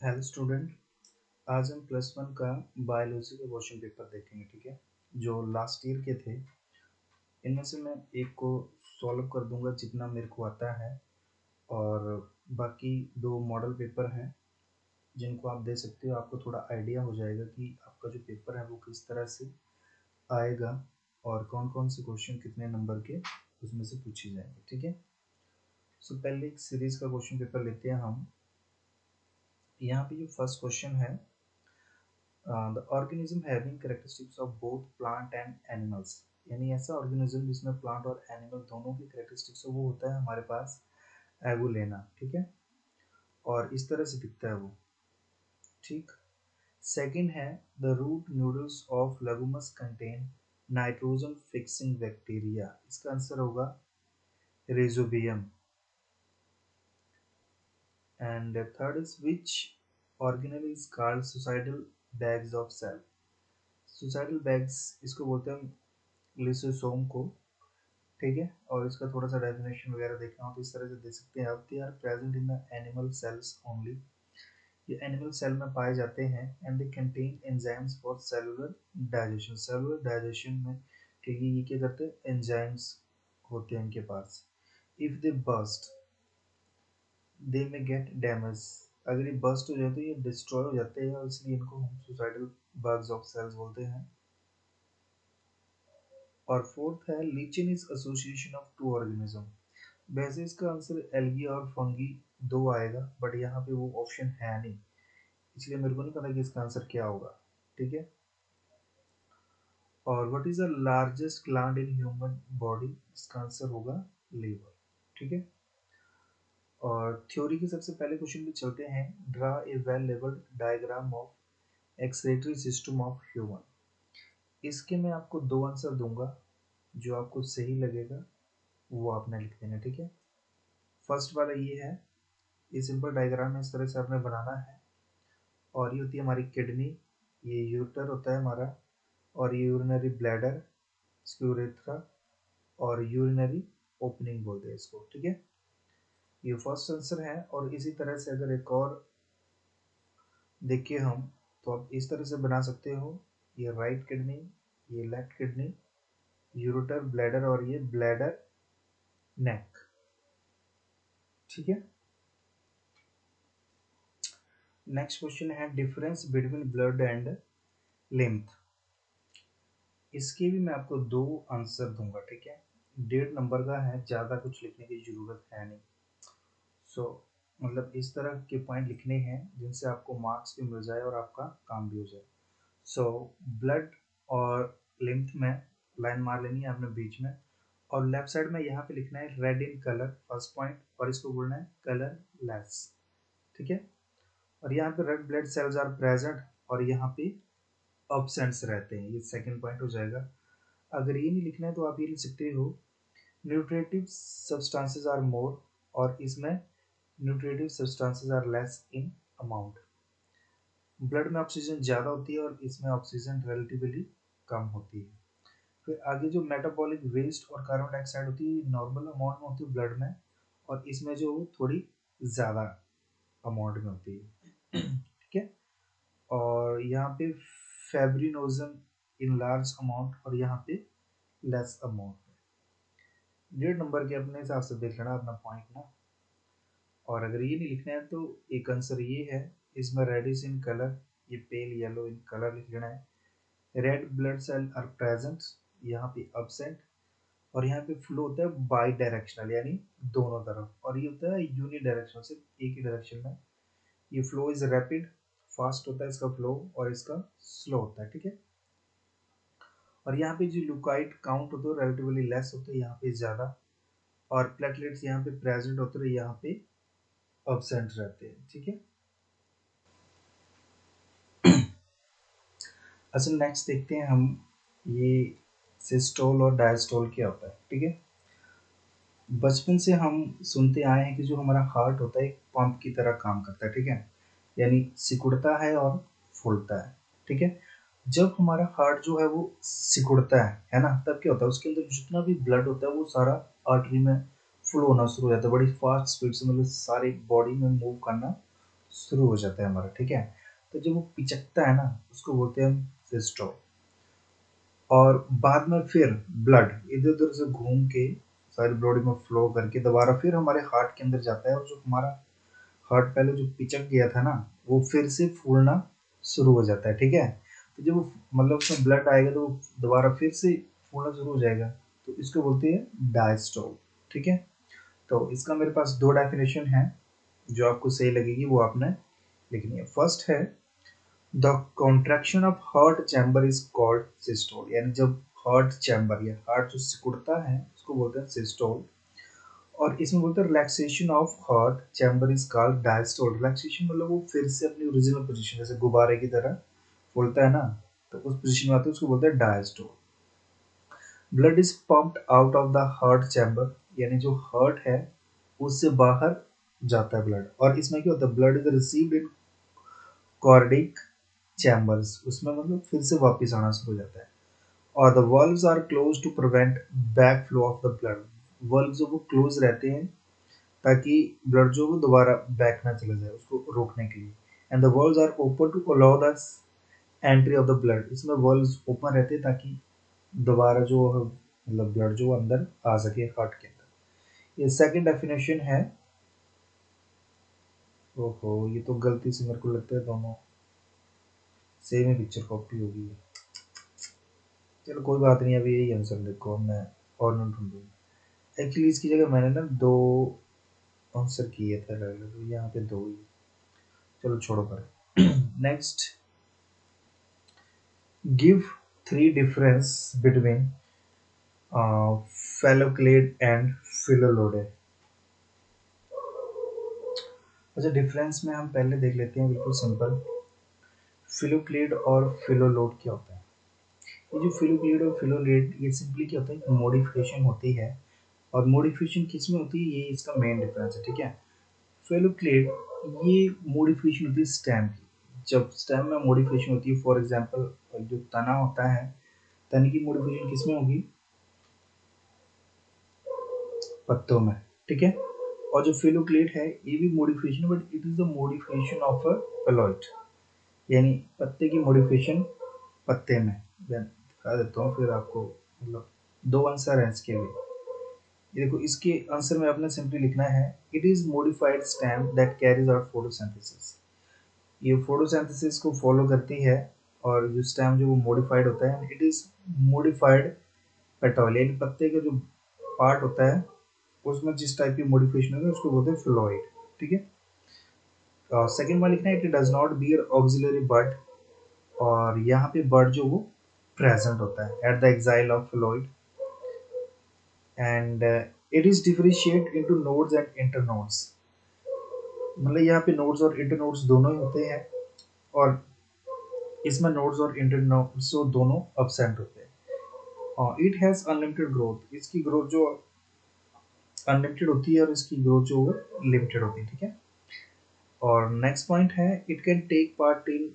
Hello student. आज हम plus one का बायोलॉजी का क्वेश्चन पेपर देखेंगे, ठीक है। जो लास्ट ईयर के थे इनमें से मैं एक को सॉल्व कर दूंगा जितना मेरे को आता है, और बाकी दो मॉडल पेपर हैं जिनको आप दे सकते हो। आपको थोड़ा आइडिया हो जाएगा कि आपका जो पेपर है वो किस तरह से आएगा और कौन कौन से क्वेश्चन कितने नंबर के उसमें से पूछे जाएंगे, ठीक है। सो पहले एक सीरीज का क्वेश्चन पेपर लेते हैं हम। यहाँ पे जो फर्स्ट क्वेश्चन है, the organism having characteristics of both plant and animals, यानी ऐसा ऑर्गेनिज्म जिसमें प्लांट और एनिमल दोनों की कैरेक्टरिस्टिक्स हो, वो होता है हमारे पास एगुलेना, ठीक है। और इस तरह से दिखता है वो, ठीक। सेकंड है, the root nodules of legumes contain nitrogen fixing bacteria. इसका आंसर होगा rhizobium. And third is which organelle is called suicidal bags of cell. Suicidal bags इसको बोलते हैं लिसोसोम को, ठीक है। और इसका थोड़ा सा डेफिनेशन वगैरह देखना हो तो इस तरह से दे सकते हैं आप। They are present in the animal cells only, ये एनिमल सेल में पाए जाते हैं। And they contain enzymes for cellular digestion, cellular digestion में के लिए ये क्या करते हैं, एंजाइम्स होते हैं इनके पास। इफ दे बस्ट दे में गेट डैमेज, अगर ये बस्ट हो जाए तो ये डिस्ट्रॉय हो जाते हैं, और इसलिए इनको हम सुसाइडल बग्स ऑफ सेल्स बोलते हैं। और फोर्थ है, lichen is association of two organism. वैसे इसका आंसर एल्गी और फंगी दो आएगा, बट यहाँ पे वो ऑप्शन है नहीं, इसलिए मेरे को नहीं पता कि इसका आंसर क्या होगा, ठीक है। और what is the largest gland in human body, इसका आंसर होगा लीवर, ठीक है। और थ्योरी के सबसे पहले क्वेश्चन पे चलते हैं। Draw a well labelled diagram of excretory system of human. इसके मैं आपको दो आंसर दूंगा, जो आपको सही लगेगा वो आपने लिख देना, ठीक है। फर्स्ट वाला ये है, ये सिंपल डायग्राम है, इस तरह से आपने बनाना है। और ये होती है हमारी किडनी, ये यूटर होता है हमारा, और ये यूरिनरी ब्लैडर, यूरेथ्रा, और यूरिनरी ओपनिंग बोलते हैं इसको, ठीक है। ये फर्स्ट आंसर है। और इसी तरह से अगर एक और देखिए हम, तो आप इस तरह से बना सकते हो, ये राइट किडनी, ये लेफ्ट किडनी, यूरोटर, ब्लैडर, और ये ब्लैडर नेक, ठीक है। नेक्स्ट क्वेश्चन है, difference between blood and lymph. इसके भी मैं आपको दो आंसर दूंगा, ठीक है। 1.5 नंबर का है, ज़्यादा कुछ लिखने की ज़रूरत है नहीं। सो मतलब इस तरह के पॉइंट लिखने हैं जिनसे आपको मार्क्स भी मिल जाए और आपका काम भी हो जाए। सो ब्लड और लिम्फ में लाइन मार लेनी है आपने बीच में, और लेफ्ट साइड में यहाँ पे लिखना है red in colour, first point, और इसको बोलना है कलर लेस, ठीक है। और यहाँ पे red blood cells are present, और यहाँ पे अब्सेंट्स रहते हैं, ये सेकंड पॉइंट हो जाएगा। अगर ये नहीं लिखना है तो आप ये लिख सकते हो न्यूट्रिटिव सब्सटेंसेस आर मोर, और इसमें nutritive substances are less in amount. Blood में ऑक्सीजन ज़्यादा होती है और इसमें ऑक्सीजन रिलेटिवली कम होती है। फिर आगे जो मेटाबॉलिक वेस्ट और कार्बन डाइऑक्साइड होती है, नॉर्मल अमाउंट में होती है ब्लड में, और इसमें जो थोड़ी ज़्यादा अमाउंट में होती है, ठीक है। और यहाँ पे फेब्रिनोजन इन लार्ज अमाउंट, और यहाँ पे लेस अमाउंट में। 1.5 नंबर के अपने हिसाब से देख लेना अपना पॉइंट ना। और अगर ये नहीं लिखना है तो एक आंसर ये है, इसमें रेडिश इन कलर, ये पेल येलो इन कलर लिख लेना है। Red blood cell are present, यहाँ पे अब्सेंट। और यहाँ पे फ्लो होता है बाई डायरेक्शनल, यानी दोनों तरफ, और ये होता है यूनि डायरेक्शनल, सिर्फ एक ही डायरेक्शन में। ये फ्लो इज रैपिड, फास्ट होता है इसका फ्लो, और इसका स्लो होता है, ठीक है। और यहाँ पे जो ल्यूकाइट काउंट होते हैं रिलेटिवली लेस होते हैं, यहाँ पे ज़्यादा। और प्लेटलेट्स यहाँ पे प्रेजेंट होते हैं, यहाँ पे अब्सेंट रहते हैं, ठीक है। अच्छा, नेक्स्ट देखते हैं हम, ये सिस्टोल और डायस्टोल क्या होता है, ठीक है। बचपन से हम सुनते आए हैं कि जो हमारा हार्ट होता है एक पंप की तरह काम करता है, ठीक है, यानी सिकुड़ता है और फूलता है, ठीक है। जब हमारा हार्ट जो है वो सिकुड़ता है ना, तब क्या होता है, उसके अंदर जितना भी ब्लड होता है वो सारा आर्टरी में फ्लो होना शुरू हो जाता है, बड़ी फास्ट स्पीड से, मतलब सारी बॉडी में मूव करना शुरू हो जाता है हमारा, ठीक है। तो जब वो पिचकता है ना, उसको बोलते हैं हम सिस्टोल। और बाद में फिर ब्लड इधर उधर से घूम के सारी बॉडी में फ्लो करके दोबारा फिर हमारे हार्ट के अंदर जाता है, और जो हमारा हार्ट पहले जो पिचक गया था ना, वो फिर से फूलना शुरू हो जाता है, ठीक है। तो जब वो मतलब उसमें ब्लड आएगा तो वो दोबारा फिर से फूलना शुरू हो जाएगा, तो इसको बोलते हैं डायस्टोल, ठीक है। तो इसका मेरे पास दो डेफिनेशन है, जो आपको सही लगेगी वो आपने लिखनी है। फर्स्ट है the contraction of heart chamber is called systole, यानी जब हार्ट चैम्बर या हार्ट जो सिकुड़ता है उसको बोलते हैं सिस्टोल। और इसमें बोलते हैं relaxation of heart chamber is called diastole. Relaxation मतलब वो फिर से अपनी ओरिजिनल पोजीशन, जैसे गुब्बारे की तरह फूलता है ना, तो उस पोजीशन में आते हैं, उसको बोलते हैं diastole. Blood is pumped out of the heart chamber, यानी जो हार्ट है उससे बाहर जाता है ब्लड। और इसमें क्या होता है, blood is received in cardiac chambers, उसमें मतलब फिर से वापस आना शुरू हो जाता है। और the valves are close to prevent back flow of the blood. Valve जो वो क्लोज रहते हैं ताकि ब्लड जो वो दोबारा बैक ना चला जाए, उसको रोकने के लिए। And the valves are open to allow the entry of the blood, इसमें वल्व्स ओपन रहते हैं ताकि दोबारा जो मतलब ब्लड जो अंदर आ सके हार्ट के अंदर। ये सेकंड डेफिनेशन है। ओहो, ये तो गलती से मेरे को लगता है दोनों सेम ही पिक्चर कॉपी होगी। चलो कोई बात नहीं, अभी यही आंसर देखो, मैं और नोट ढूंढूंगा। एक्चुअली इसकी जगह मैंने ना दो आंसर किए थे अलग अलग, तो यहाँ पे दो ही। चलो छोड़ो पर। Next, give three difference between phylloclade and phyllode. अच्छा, डिफरेंस में हम पहले देख लेते हैं, बिल्कुल सिंपल। फिलोक्लेड और फिलोलोड क्या होता है? ये जो फिलोक्लेड और फिलोलेड, ये सिंपली क्या होता है, मॉडिफिकेशन होती है। और मॉडिफिकेशन किस में होती है, ये इसका मेन डिफरेंस है, ठीक है। फेलोक्लेड, ये मॉडिफिकेशन होती है स्टेम की। जब स्टेम में मॉडिफिकेशन होती है, फॉर एग्जांपल जो तना होता है, तने की मॉडिफिकेशन किस में होगी, पत्तों में, ठीक है। और जो फेलोक्लेड है ये भी modification, but it is the modification of a phylloid, यानी पत्ते की मॉडिफिकेशन पत्ते में। मैं दिखा देता हूँ फिर आपको, मतलब दो आंसर है इसके भी। ये देखो, इसके आंसर में आपने सिंपली लिखना है, it is modified stem that carries out photosynthesis. ये फोटोसिंथेसिस को फॉलो करती है, और जो स्टेम जो वो मॉडिफाइड होता है, इट इज मॉडिफाइड पेटल, यानी पत्ते का जो पार्ट होता है उसमें जिस टाइप की मॉडिफिकेशन होगी उसको बोलते हैं फ्लोइड, ठीक है। सेकंड में लिखना है, it does not bear axillary bud, और यहाँ पे बड जो वो प्रेजेंट होता है at the axil of phylloid. And it is differentiate into nodes and internodes, मतलब यहाँ पे नोड्स और इंटरनोड्स दोनों ही होते हैं, और इसमें नोड्स और इंटरनोड्स जो दोनों एब्सेंट होते हैं। इट हैज अनलिमिटेड ग्रोथ, इसकी ग्रोथ जो अनलिमिटेड होती है और इसकी ग्रोथ जो है लिमिटेड होती है, ठीक है। और नेक्स्ट पॉइंट है, it can take part in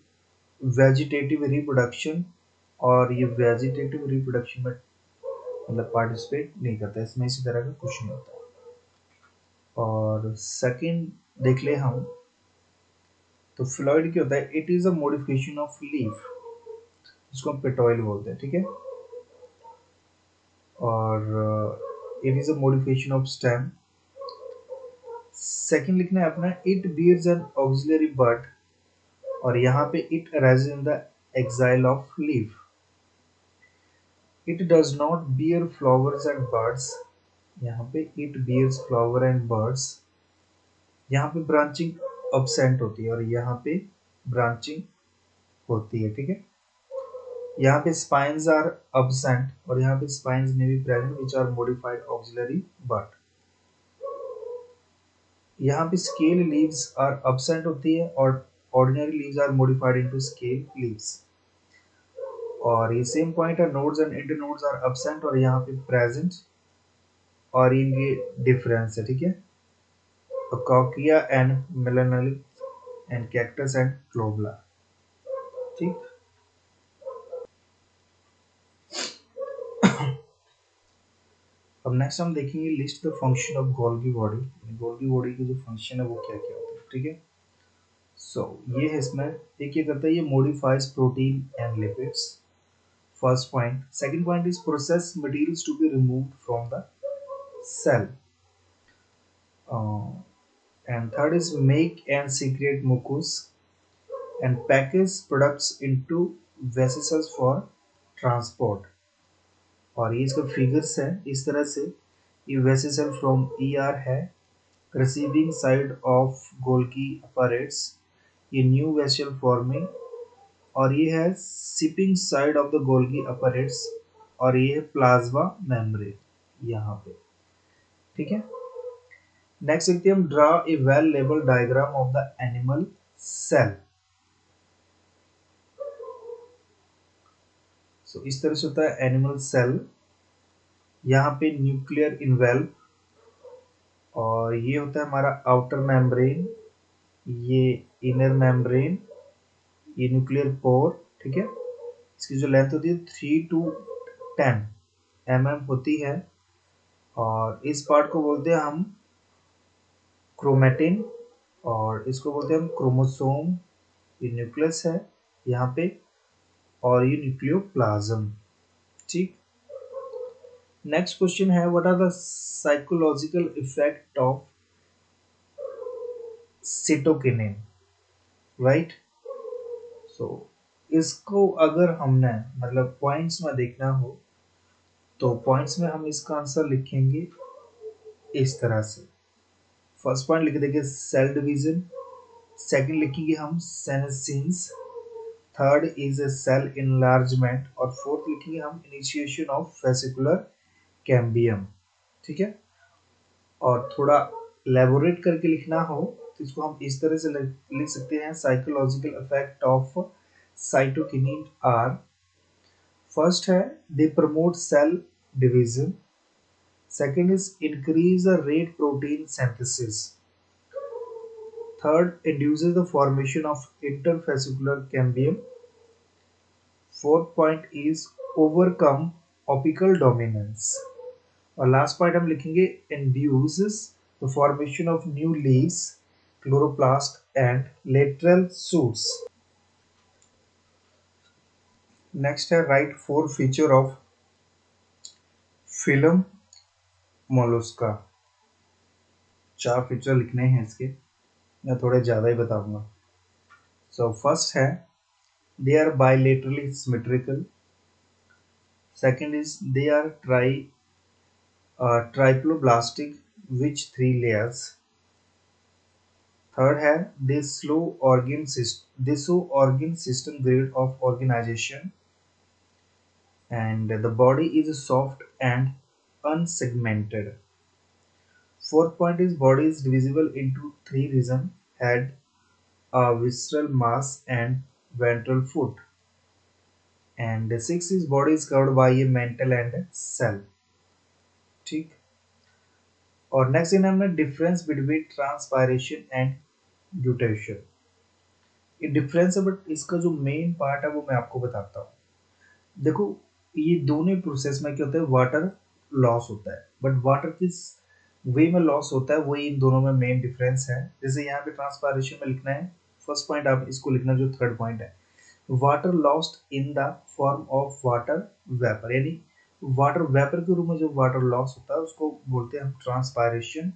vegetative reproduction, और ये वेजिटेटिव रिप्रोडक्शन में मतलब पार्टिसिपेट नहीं करता, इसमें इसी तरह का कुछ नहीं होता। और सेकंड देख ले हम, तो फ्लॉइड क्या होता है, it is a modification of leaf, इसको हम पेटोइल बोलते हैं, ठीक है। और it is a modification of stem. Second लिखना है अपना, it bears an axillary bud, और यहाँ पे it arises in the axil of leaf. It does not bear flowers and buds, यहाँ पे it bears flower and buds. यहाँ पे ब्रांचिंग अब्सेंट होती है और यहाँ पे ब्रांचिंग होती है, ठीक है। यहाँ पे स्पाइन्स आर अब्सेंट, और यहाँ पे स्पाइन्स में भी present which are modified axillary bud. यहाँ पे स्केल लीव्स आर अब्सेंट होती है, और ordinary leaves are modified into scale leaves. और ये सेम पॉइंट है, nodes and internodes are absent, और यहाँ पे प्रेजेंट, और इनके डिफरेंस है, ठीक है। कॉकिया एंड मेलानोलिथ एंड कैक्टस एंड क्लोबला, ठीक। अब नेक्स्ट हम देखेंगे, list the function of Golgi body. Golgi body की जो फंक्शन है वो क्या क्या होती है, ठीक है। ये है इसमें, एक ये करता है, ये modifies protein and lipids, first point. Second point is process materials to be removed from the cell. And third is make and secrete mucus and package products into vessels for transport. और ये इसका figures है इस तरह से. ये वेसिसल from ER है, receiving side of Golgi operates, ये न्यू वेसल फॉर्मिंग, और ये है sipping side of the Golgi operates, और ये है प्लाज्मा मेम्ब्रेन यहाँ पे. ठीक है. नेक्स्ट देखते हैं हम, draw a well label diagram of the animal cell. इस तरह से होता है एनिमल सेल. यहाँ पे न्यूक्लियर इनवेल्व, और ये होता है हमारा आउटर मेम्ब्रेन, ये इनर मेम्ब्रेन, ये न्यूक्लियर पोर. ठीक है. इसकी जो लेंथ होती है 3 to 10 mm होती है, और इस पार्ट को बोलते हैं हम क्रोमेटिन, और इसको बोलते हैं हम क्रोमोसोम. ये न्यूक्लियस है यहाँ पे, और ये न्यूक्लियोप्लाज्म. ठीक. नेक्स्ट क्वेश्चन है, what are the psychological effect of cytokinin, right. इसको अगर हमने मतलब पॉइंट्स में देखना हो, तो पॉइंट्स में हम इसका आंसर लिखेंगे इस तरह से. फर्स्ट पॉइंट लिख देंगे सेल डिवीजन, सेकंड लिखेंगे हम senescence, third is a cell enlargement, और फोर्थ लिखेंगे हम इनिशिएशन ऑफ वेसिकुलर कैम्बियम. ठीक है. और थोड़ा लेबोरेट करके लिखना हो तो इसको हम इस तरह से लिख सकते हैं, psychological effect of cytokinin are. First है they promote cell division, second is increase the rate protein synthesis, third induces the formation of intervesicular cambium, fourth point is overcome apical dominance, और लास्ट पॉइंट हम लिखेंगे induces the formation of new leaves, chloroplast and lateral shoots. Next है write 4 feature of phylum mollusca. 4 feature लिखने हैं इसके, मैं थोड़े ज़्यादा ही बताऊंगा. फर्स्ट है they are bilaterally symmetrical. Second is they are triploblastic with 3 layers. Third है they show organ system grade of organization, and the body is soft and unsegmented. Fourth point is body is divisible into 3 regions: head, visceral mass and ventral foot. And six is body is covered by a mantle and cell. ठीक. और next in हमने difference between transpiration and ग्लूटेशन. ये difference है, but इसका जो main part है वो मैं आपको बताता हूँ. देखो, ये दोनों प्रोसेस में क्या होता है, वाटर लॉस होता है, बट वाटर किस वे में लॉस होता है वही इन दोनों में मेन डिफरेंस है. जैसे यहाँ पे ट्रांसपायरेशन में लिखना है, फर्स्ट पॉइंट आप इसको लिखना जो थर्ड पॉइंट है, water lost in the form of water vapour, यानी वाटर वेपर के रूप में जो वाटर लॉस होता है उसको बोलते हैं हम ट्रांसपायरेशन.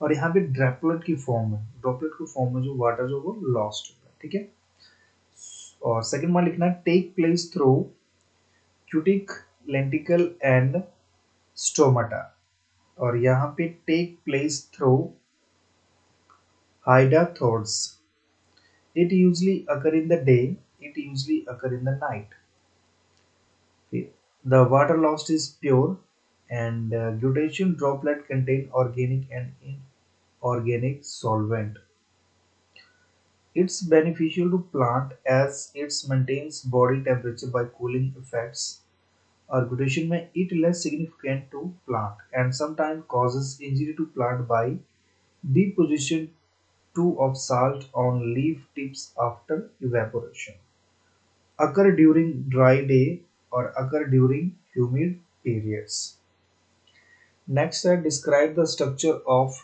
और यहाँ पे ड्रॉपलेट की फॉर्म में, जो वाटर जो वो लॉस्ट होता है. ठीक है. और सेकंड वन लिखना है take place through cuticle lenticel and stomata, और यहाँ पे take place through hydathodes. It usually occur in the day. It usually occur in the night. The water lost is pure, and glutation droplet contain organic and inorganic solvent. It's beneficial to plant as it maintains body temperature by cooling effects. Or glutation may it less significant to plant and sometimes causes injury to plant by deposition of salt on leaf tips after evaporation. Occur during dry day or occur during humid periods. Next है describe the structure of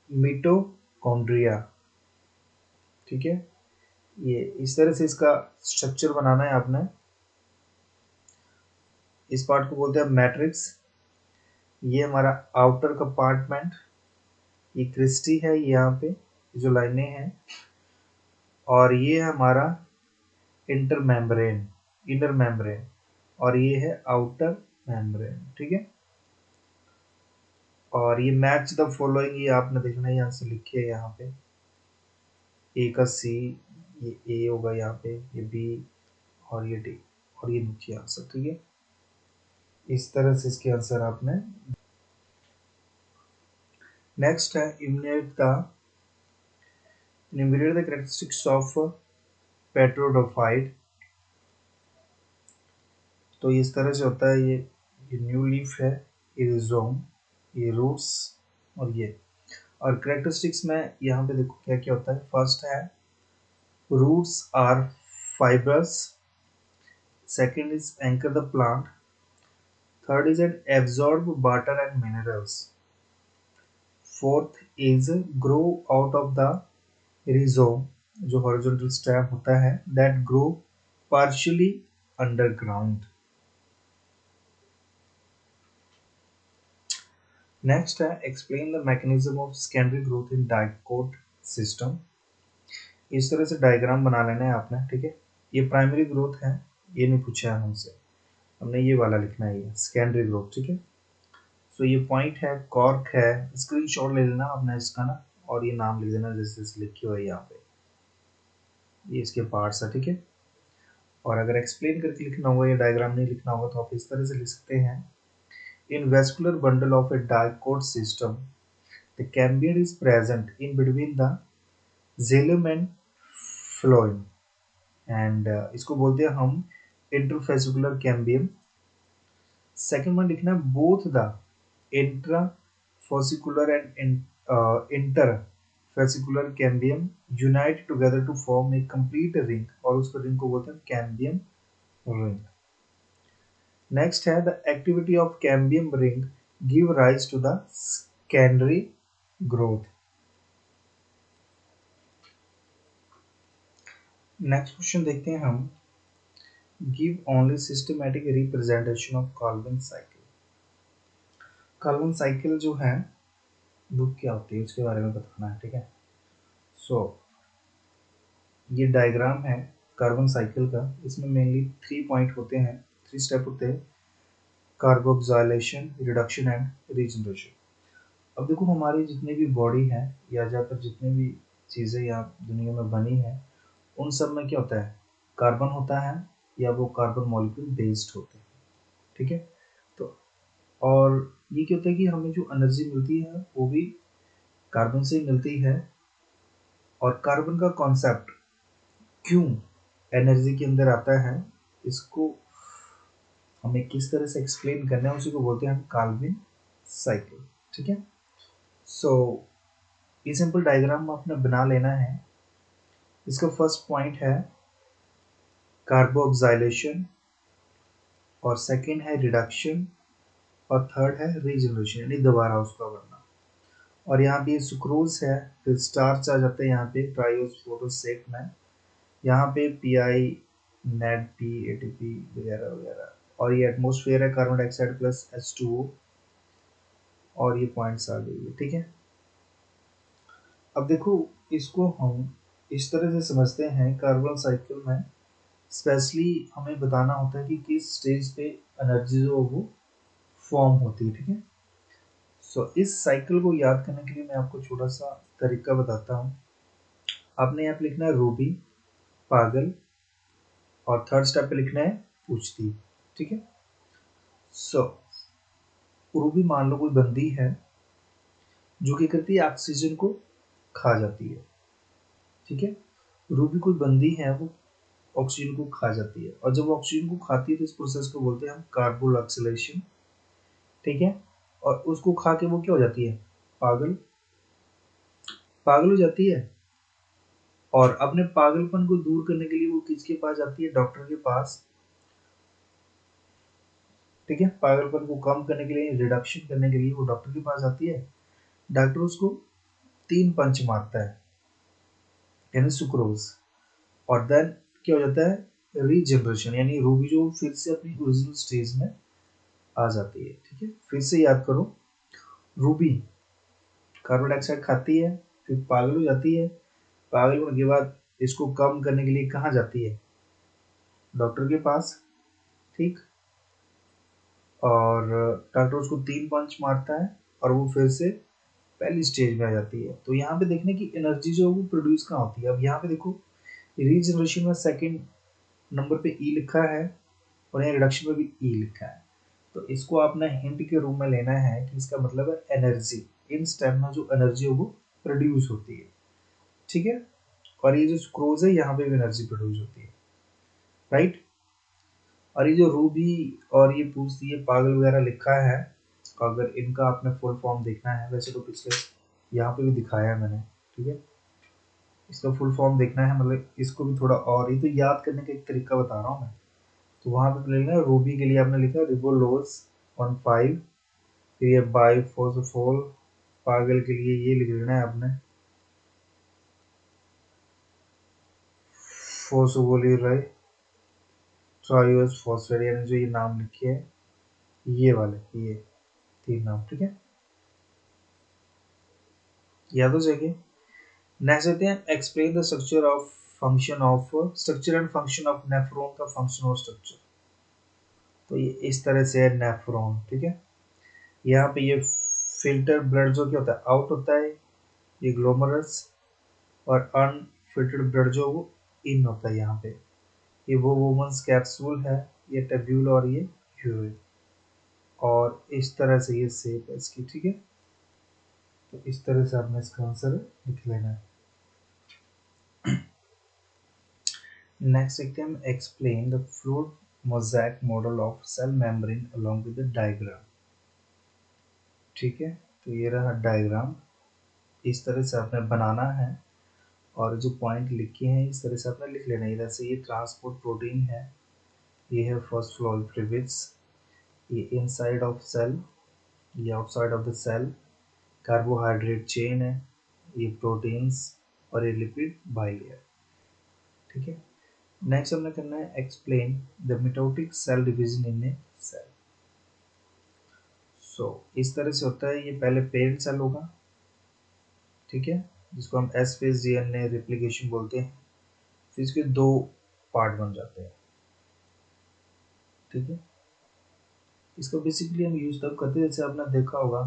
mitochondria. ठीक है. ये इस तरह से इसका structure बनाना है आपने। इस पार्ट को बोलते हैं मैट्रिक्स। ये हमारा आउटर कंपार्टमेंट, ये क्रिस्टी है यहाँ पे जो लाइनें हैं, और ये है हमारा इंटर मेम्ब्रेन, इनर मेम्ब्रेन, और ये है आउटर मेम्ब्रेन। ठीक है, और ये मैच द फॉलोइंग, ये आपने देखना है, यहाँ से लिखिए यहाँ पे ए का सी, ये ए होगा यहाँ पे, ये बी, और ये डी, और ये नीचे आंसर। ठीक है, इस तरह से इसके आंसर आपने। नेक्स्ट है enumerate the characteristics of पेट्रोडोफाइट। तो इस तरह से होता है, ये न्यू लीफ है, ये रिजोम, ये रूट्स, और ये, और करेक्टरिस्टिक्स में यहाँ पे देखो क्या क्या होता है। फर्स्ट है roots are fibrous, second is anchor the plant, third is an absorb water and minerals, fourth is grow out of the rhizome, जो हॉरिजॉन्टल स्टेम होता है, that grow partially underground. Next है explain the mechanism of secondary growth in dicot system. इस तरह से diagram बना लेना है आपने। ठीक है, ये प्राइमरी ग्रोथ है, ये नहीं पूछा है हमसे, हमने ये वाला लिखना है, ये सेकेंडरी ग्रोथ। ठीक है, सो ये पॉइंट है, कॉर्क है, स्क्रीनशॉट ले लेना आपने इसका ना, और ये नाम लिख देना जैसे लिखे हुए यहाँ पे, ये इसके पार्ट्स है। ठीक है, और अगर एक्सप्लेन करके लिखना होगा या डायग्राम नहीं लिखना होगा तो आप इस तरह से लिख सकते हैं। In vascular bundle of a dicot system the cambium is present in between the xylem and phloem, and इसको बोलते हैं हम इंटरफेसिकुलर कैम्बियम। सेकेंड वन लिखना है both the intrafascicular and inter fascicular cambium unite together to form a complete ring, और उस ring को बोलते हैं कैम्बियम रिंग। नेक्स्ट है the activity of cambium ring give rise to the secondary growth. Next question देखते हैं हम, give only systematic representation of carbon cycle. Carbon cycle जो है वो क्या होती है उसके बारे में बताना है। ठीक है, सो ये डायग्राम है कार्बन साइकिल का। इसमें मेनली 3 पॉइंट होते हैं, 3 स्टेप होते हैं, कार्बोक्सिलेशन, रिडक्शन एंड रीजनरेशन। अब देखो हमारी जितनी भी बॉडी है या ज़्यादातर जितनी भी चीज़ें यहाँ दुनिया में बनी है, उन सब में क्या होता है, कार्बन होता है, या वो कार्बन मॉलिक्यूल बेस्ड होते हैं। ठीक है, तो और ये क्या होता है कि हमें जो एनर्जी मिलती है वो भी कार्बन से ही मिलती है। और कार्बन का कॉन्सेप्ट क्यों एनर्जी के अंदर आता है, इसको हमें किस तरह से एक्सप्लेन करना है, उसी को बोलते हैं हम कार्बन साइकिल। ठीक है, सो ये सिंपल डायग्राम आपने बना लेना है। इसका फर्स्ट पॉइंट है कार्बोक्सिलेशन, और सेकंड है रिडक्शन, और थर्ड है रीजनरेशन, यानी दोबारा उसका बनना। और यहाँ पे सुक्रोज है, फिर स्टार्च आ जाते हैं यहाँ पे ट्राइओस फोटोसेट में, यहाँ पे पीआई, नेट पी, एटीपी वगैरह वगैरह, और ये एटमॉस्फेयर है, कार्बन डाइऑक्साइड प्लस H2O, और ये पॉइंट्स आ गई है। ठीक है, अब देखो इसको हम इस तरह से समझते हैं, कार्बन साइकिल में स्पेशली हमें बताना होता है कि किस स्टेज पे एनर्जी जो वो फॉर्म होती है। ठीक है, सो इस साइकिल को याद करने के लिए मैं आपको छोटा सा तरीका बताता हूँ। आपने यहाँ पे लिखना है रूबी, पागल, और थर्ड स्टेप पे लिखना है पूछती। ठीक है, सो रूबी मान लो कोई बंदी है जो क्या करती है, ऑक्सीजन को खा जाती है। ठीक है, रूबी कोई बंदी है, वो ऑक्सीजन को खा जाती है, और जब वो ऑक्सीजन को खाती है तो इस प्रोसेस को बोलते हैं हम कार्बोक्सिलेशन। ठीक है, और उसको खा के वो क्या हो जाती है, पागल, पागल हो जाती है। और अपने पागलपन को दूर करने के लिए वो किसके पास जाती है, डॉक्टर के पास। ठीक है, पागलपन को कम करने के लिए, रिडक्शन करने के लिए वो डॉक्टर के पास जाती है। डॉक्टर उसको 3 पंच मारता है, यानी सुक्रोज। और देन क्या हो जाता है रीजनरेशन, यानी रूबी जो फिर से अपनी ओरिजिनल स्टेज में आ जाती है। ठीक है, फिर से याद करो, रूबी कार्बन डाइऑक्साइड खाती है, फिर पागल हो जाती है, पागल होने के बाद इसको कम करने के लिए कहाँ जाती है, डॉक्टर के पास। ठीक, और डॉक्टर उसको 3 पंच मारता है और वो फिर से पहली स्टेज में आ जाती है। तो यहाँ पे देखने की एनर्जी जो है वो प्रोड्यूस कहाँ होती है। अब यहाँ पे देखो रीजनरेशन में सेकंड नंबर पे ई लिखा है और यहाँ रिडक्शन में भी ई लिखा है। तो इसको आपने हिंट के रूप में लेना है कि इसका मतलब है एनर्जी, इन स्टेप में जो एनर्जी है वो प्रोड्यूस होती है। ठीक है, और ये जो स्क्रोज है यहाँ पे भी एनर्जी प्रोड्यूस होती है, राइट। और ये जो रूबी और ये पूछती है पागल वगैरह लिखा है, अगर इनका आपने फुल फॉर्म देखना है, वैसे तो पिछले यहाँ पे भी दिखाया है मैंने। ठीक है, इसका फुल फॉर्म देखना है, मतलब इसको भी थोड़ा और, ये तो याद करने का एक तरीका बता रहा हूँ मैं। तो वहाँ पे ले लेना, रूबी के लिए आपने लिखा रिबोलोस 15, फिर ये बाइफोसफोल, पागल के लिए ये लिख लेना है आपने फोसोवोलिराई ट्राइओस फॉस्फेट, यानी जो ये नाम लिखे हैं ये वाले, ये 3 नाम। ठीक है, याद हो जाएगी। नेक्स्ट देते हैं explain the structure of function of structure and function of nephron का फंक्शन और स्ट्रक्चर। तो ये इस तरह से है नेफ्रॉन। ठीक है, यहाँ पे ये फिल्टर ब्लड जो क्या होता है आउट होता है, ये ग्लोमरस, और अनफिल्टर्ड ब्लड जो वो इन होता है यहाँ पे। ये वो वुमेन्स कैप्सूल है, ये टेब्यूल और ये यूरिन, और इस तरह से ये शेप है इसकी। ठीक है, तो इस तरह से आपने इसका आंसर लिख लेना है। नेक्स्ट देखते हैं हम explain the fluid mosaic model of cell membrane along with the diagram. ठीक है, तो ये रहा डायग्राम, इस तरह से आपने बनाना है और जो पॉइंट लिखे हैं इस तरह से आपने लिख लेना है। इधर से ये ट्रांसपोर्ट प्रोटीन है, ये है फॉस्फोलिपिड्स, ये इनसाइड ऑफ सेल, ये outside of the cell, carbohydrate chain है, ये प्रोटीन्स, और ये लिपिड बाइलेयर। ठीक है, नेक्स्ट हमने करना है explain the mitotic cell division in a cell. So इस तरह से होता है, ये पहले पेरेंट सेल होगा, ठीक है, जिसको हम एस फेज डीएनए रेप्लिकेशन बोलते हैं, फिर इसके 2 पार्ट बन जाते हैं। ठीक है, इसको बेसिकली हम यूज तब करते हैं, जैसे आपने देखा होगा,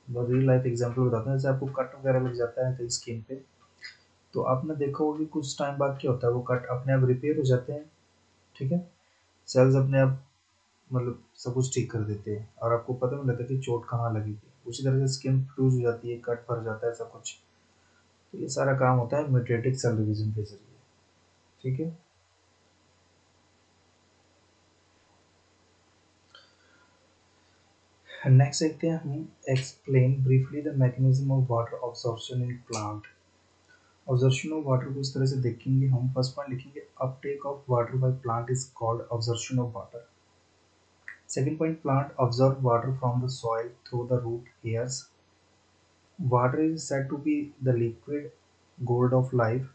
रियल लाइफ एग्जांपल बताते हैं, जैसे आपको कट वगैरह लग जाता है कहीं स्किन पे, तो आपने देखा होगा कि कुछ टाइम बाद क्या होता है, वो कट अपने आप रिपेयर हो जाते हैं। ठीक है, सेल्स अपने आप मतलब सब कुछ ठीक कर देते हैं और आपको पता नहीं लगता कि चोट कहाँ लगी थी। उसी तरह से स्किन फ्यूज हो जाती है, कट भर जाता है सब कुछ। तो ये सारा काम होता है म्यूटेटिक सेल डिवीजन के जरिए। ठीक है, नेक्स्ट देखते हैं हम explain briefly the mechanism of water absorption in plant. Absorption of water को इस तरह से देखेंगे हम। फर्स्ट पॉइंट लिखेंगे uptake of water by plant is called absorption of water. Second point plant absorb water from the soil through the root hairs. Water is said to be the liquid gold of life.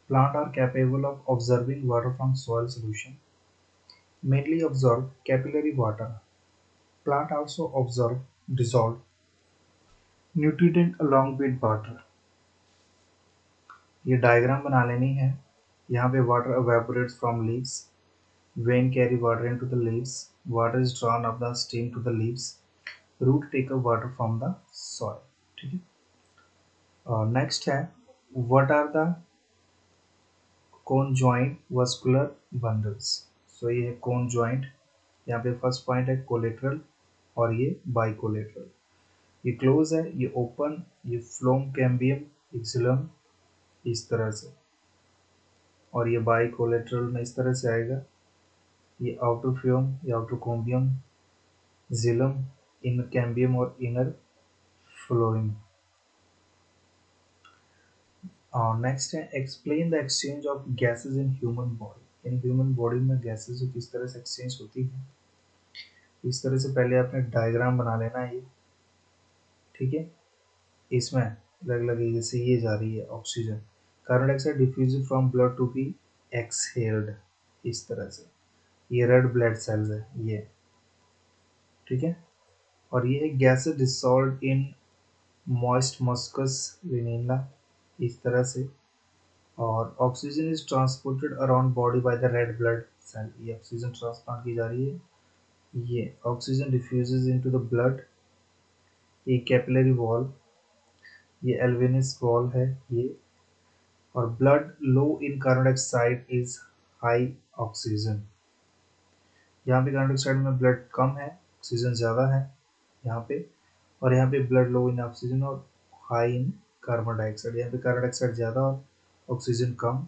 Plants are capable of absorbing water from soil solution, mainly absorb capillary water. Plants also absorb dissolved nutrient along with water. ये diagram बना लेनी है। यहाँ पे water evaporates from leaves. Vein carry water into the leaves. Water is drawn up the stem to the leaves. Root take up water from the soil. ठीक है, और next है what are the conjoint vascular bundles। सो ये है कोन joint, यहाँ पे first point है collateral और ये बाइकोलेट्रल। ये क्लोज है, ये ओपन, ये फ्लोम कैम्बियम एक्सिलम इस तरह से, और ये बाइकोलेट्रल में इस तरह से आएगा, ये आउटर फ्लोम, ये आउटर कॉम्बियम, जिलम, इनर कैम्बियम और इनर फ्लोएम। और नेक्स्ट है explain the exchange of gases in human body. In human body में गैसेस किस तरह से एक्सचेंज होती है, इस तरह से पहले आपने डायग्राम बना लेना है ये। ठीक है, इसमें अलग अलग, जैसे ये जा रही है oxygen, carbon dioxide diffuse from blood to be exhaled, इस तरह से। ये रेड ब्लड सेल्स है ये, ठीक है। और ये है gas dissolve in moist mucus vanilla, इस तरह से। और oxygen is transported around body by the red blood cell, ये ऑक्सीजन ट्रांसप्लांट की जा रही है। ये oxygen diffuses into the blood, ये कैपिलरी वॉल, ये एल्वेनस वॉल है ये। और blood low in carbon dioxide is high oxygen, यहाँ पे कार्बन डाइऑक्साइड में ब्लड कम है, ऑक्सीजन ज़्यादा है यहाँ पे। और यहाँ पे ब्लड लो इन ऑक्सीजन और हाई इन कार्बन डाइऑक्साइड, यहाँ पे कार्बन डाइऑक्साइड ज़्यादा और ऑक्सीजन कम।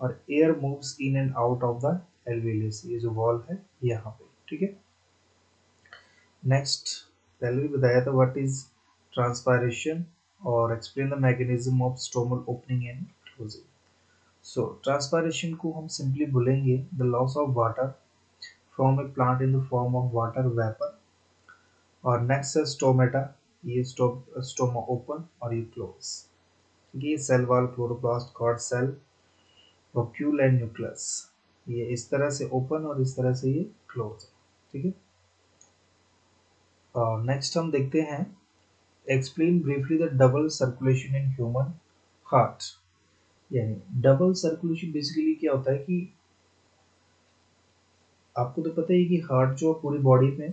और air moves in and out of the alveolus, ये जो वॉल है यहाँ पे, ठीक है। नेक्स्ट, पहले भी बताया था व्हाट इज ट्रांसपायरेशन, और explain the mechanism of stomatal opening and closing. So transpiration को हम सिंपली बोलेंगे the loss of water from a plant in the form of water vapour. और नेक्स्ट है स्टोमेटा, ये स्टोमा ओपन और ये close. ये cell wall, chloroplast, guard cell, vacuole and nucleus, ये इस तरह से ओपन और इस तरह से ये क्लोज है, ठीक है। और नेक्स्ट हम देखते हैं explain briefly the double circulation in human heart. यानी डबल सर्कुलेशन बेसिकली क्या होता है कि आपको तो पता ही कि हार्ट जो पूरी बॉडी में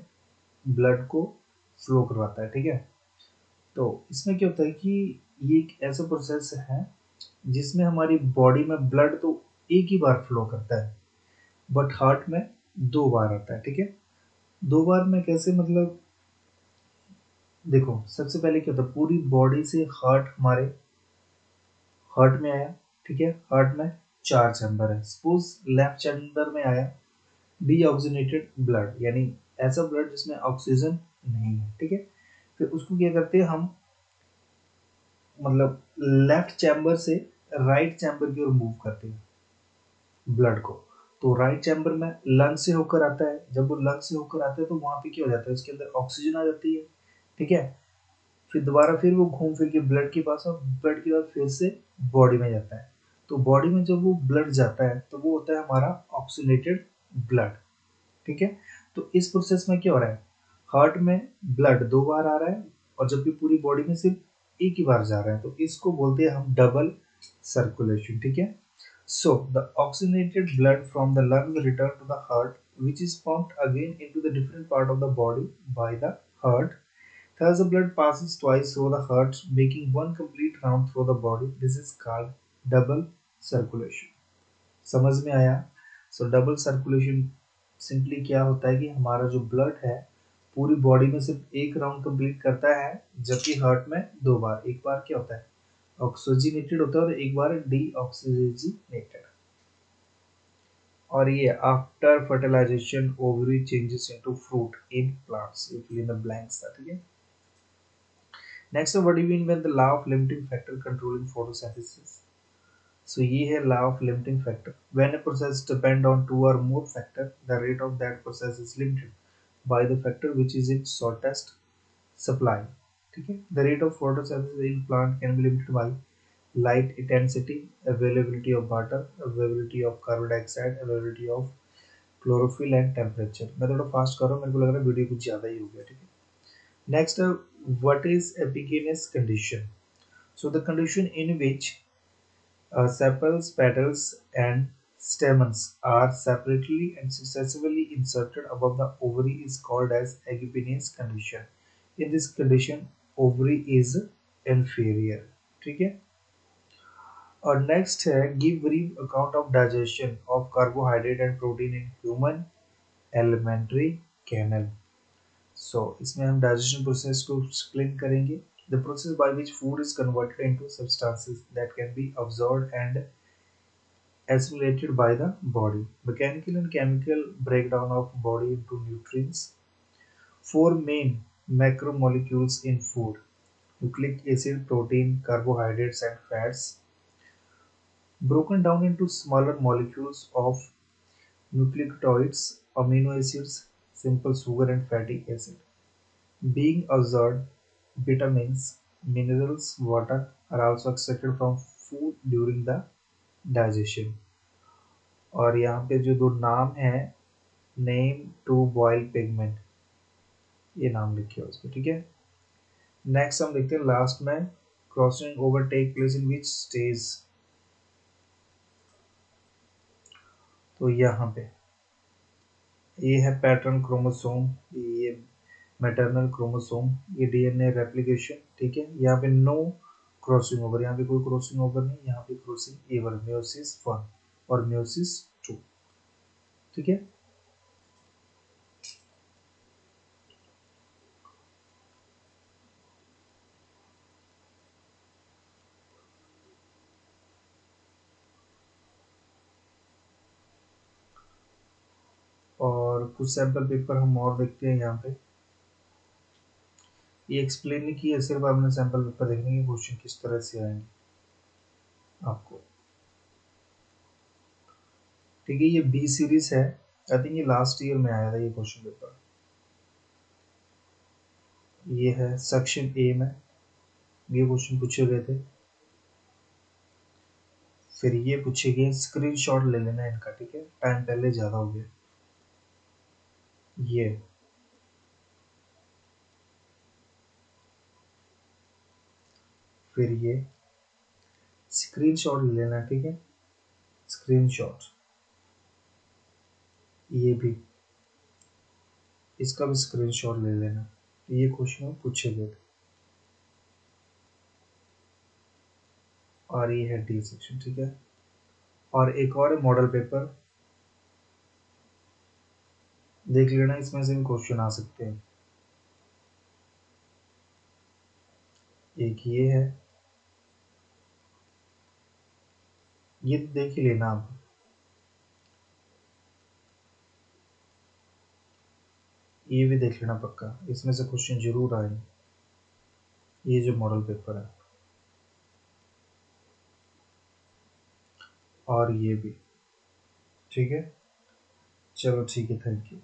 ब्लड को फ्लो करवाता है, ठीक है। तो इसमें क्या होता है कि ये एक ऐसा प्रोसेस है जिसमें हमारी बॉडी में ब्लड तो एक ही बार फ्लो करता है, बट हार्ट में 2 बार आता है, ठीक है। 2 बार में कैसे, मतलब देखो सबसे पहले क्या होता है, पूरी बॉडी से हार्ट हमारे हार्ट में आया, ठीक है। हार्ट में 4 चैम्बर है, सपोज लेफ्ट चैम्बर में आया डीऑक्सीजनेटेड ब्लड, यानी ऐसा ब्लड जिसमें ऑक्सीजन नहीं है, ठीक है। फिर उसको क्या करते हैं हम, मतलब लेफ्ट चैम्बर से राइट चैम्बर की ओर मूव करते हैं ब्लड को। तो राइट चैम्बर में लंग से होकर आता है, जब वो लंग से होकर आता है तो वहां पे क्या हो जाता है, उसके अंदर ऑक्सीजन आ जाती है, ठीक है। फिर दोबारा फिर वो घूम फिर के ब्लड के पास, और ब्लड के बाद फिर से बॉडी में जाता है। तो बॉडी में जब वो ब्लड जाता है तो वो होता है हमारा ऑक्सीनेटेड ब्लड, ठीक है। तो इस प्रोसेस में क्या हो रहा है, हार्ट में ब्लड 2 बार आ रहा है और जबकि पूरी बॉडी में सिर्फ एक ही बार जा रहा है, तो इसको बोलते हैं हम डबल सर्कुलेशन, ठीक है। So the oxygenated blood from the lung return to the heart which is pumped again into the different part of the body by the heart. Thus, the blood passes twice through the heart, making one complete round through the body. This is called double circulation. समझ में आया? सो double circulation simply क्या होता है कि हमारा जो blood है पूरी बॉडी में सिर्फ एक राउंड कंप्लीट करता है, जबकि हार्ट में 2 बार, एक बार क्या होता है ऑक्सीजनेटेड होता है और एक बार डीऑक्सीजनेटेड। और ये after fertilisation ovary changes into fruit in plants, ये फिल इन द ब्लैंक्स था, ठीक है। Next, what do you mean when the law of limiting factor controlling photosynthesis. So ये है law of limiting factor. When a process depend on 2 or more factor, the rate of that process is limited by the factor which is its shortest supply, ठीक है। The rate of photosynthesis in plant can be limited by light intensity, availability of water, availability of carbon dioxide, availability of chlorophyll and temperature। मैं थोड़ा fast कर रहा हूँ, मेरे को लग रहा है वीडियो कुछ ज़्यादा ही हो गया, ठीक है। Next, what is epigynous condition. So the condition in which sepals, petals, and stamens are separately and successively inserted above the ovary is called as epigenous condition. In this condition, ovary is inferior, ठीक है। और next है give brief account of digestion of carbohydrate and protein in human elementary canal. So इसमें हम digestion process को explain करेंगे। The process by which food is converted into substances that can be absorbed and assimilated by the body. Mechanical and chemical breakdown of body into nutrients. 4 main macromolecules in food: nucleic acid, protein, carbohydrates, and fats, broken down into smaller molecules of nucleotides, amino acids, simple sugar, and fatty acid. Being absorbed, vitamins, minerals, water are also extracted from food during the digestion. और यहाँ पे जो दो नाम है, name to boil pigment, ये नाम लिखे हो उसके, ठीक है। नेक्स्ट हम देखते हैं लास्ट में, crossing over take place in which stage. तो यहाँ पे ये है पैटर्न क्रोमोसोम, ये मैटरनल क्रोमोसोम, ये डीएनए रेप्लिकेशन, ठीक है। यहाँ पे नो क्रॉसिंग ओवर, यहाँ पे कोई क्रॉसिंग ओवर नहीं, यहाँ पे क्रॉसिंग एवर, म्योसिस 1 और म्योसिस 2, ठीक है। और कुछ सैंपल पेपर हम और देखते हैं यहाँ पे, ये एक्सप्लेन नहीं किया, सिर्फ आपने सैंपल पेपर देखने के क्वेश्चन किस तरह से आएंगे आपको, ठीक है। ये बी सीरीज है, आई थिंक ये लास्ट ईयर में आया था ये क्वेश्चन पेपर। ये है सेक्शन ए में, ये क्वेश्चन पूछे गए थे। फिर ये पूछे गए, स्क्रीनशॉट ले लेना इनका, ठीक है, टाइम पहले ज़्यादा हो गया। ये फिर ये स्क्रीनशॉट ले लेना, ठीक है, स्क्रीनशॉट। ये भी, इसका भी स्क्रीनशॉट ले लेना, ये क्वेश्चन पूछे गए थे। और ये है डी सेक्शन, ठीक है। और एक और है मॉडल पेपर, देख लेना, इसमें से भी क्वेश्चन आ सकते हैं। एक ये है, ये देख ही लेना आप, ये भी देख लेना पक्का, इसमें से क्वेश्चन जरूर आएंगे, ये जो मॉडल पेपर है। और ये भी, ठीक है। चलो ठीक है, थैंक यू।